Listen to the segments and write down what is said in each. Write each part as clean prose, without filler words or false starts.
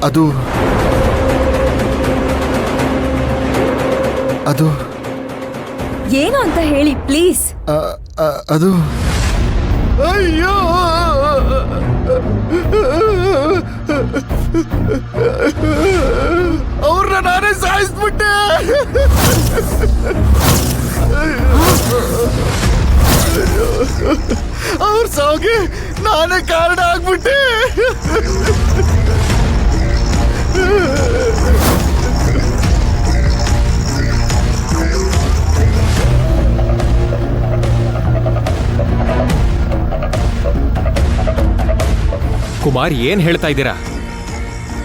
ಅದು ಅದು ಏನು ಅಂತ ಹೇಳಿ ಪ್ಲೀಸ್. ಅದು ಅಯ್ಯೋ ಅವ್ರನ್ನ ನಾನೇ ಸಾಯಿಸ್ಬಿಟ್ಟೆ. ಅವ್ರ ಸಾವುಗೆ ನಾನೇ ಕಾರಣ ಆಗ್ಬಿಟ್ಟೆ. ಕುಮಾರ್, ಏನ್ ಹೇಳ್ತಾ ಇದ್ದೀರಾ?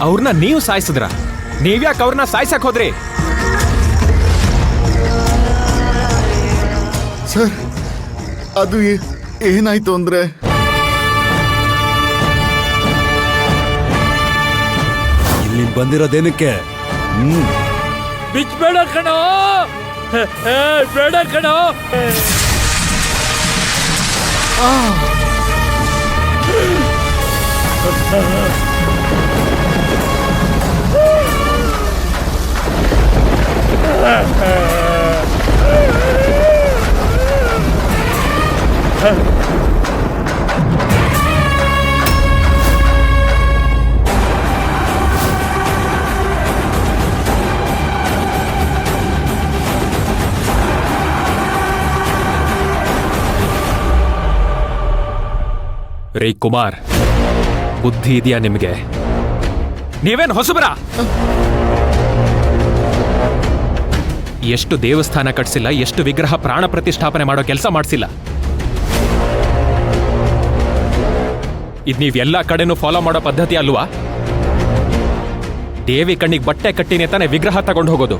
ಅವ್ರನ್ನ ನೀವು ಸಾಯಿಸಿದ್ರ? ನೀವ್ಯಾಕೆ ಅವ್ರನ್ನ ಸಾಯ್ಸಕ್ ಹೋದ್ರಿ? ಸರ್, ಅದು ಏನಾಯ್ತು ಅಂದ್ರೆ ಇಲ್ಲಿ ಬಂದಿರೋದೇನಕ್ಕೆ? ಬಿಚ್ಬೇಡ ಕಣೋ, ಬೇಡ ಕಣೋ. ರೇ ಕುಮಾರ್, ಬುದ್ಧಿ ಇದೆಯಾ ನಿಮ್ಗೆ? ನೀವೇನ್ ಹೊಸಬರ? ಎಷ್ಟು ದೇವಸ್ಥಾನ ಕಟ್ಸಿಲ್ಲ, ಎಷ್ಟು ವಿಗ್ರಹ ಪ್ರಾಣ ಪ್ರತಿಷ್ಠಾಪನೆ ಮಾಡೋ ಕೆಲಸ ಮಾಡ್ಸಿಲ್ಲ. ಇದ್ ನೀವ್ ಎಲ್ಲಾ ಕಡೆನೂ ಫಾಲೋ ಮಾಡೋ ಪದ್ಧತಿ ಅಲ್ವಾ? ದೇವಿ ಕಣ್ಣಿಗೆ ಬಟ್ಟೆ ಕಟ್ಟಿನೇ ತಾನೇ ವಿಗ್ರಹ ತಗೊಂಡು ಹೋಗೋದು.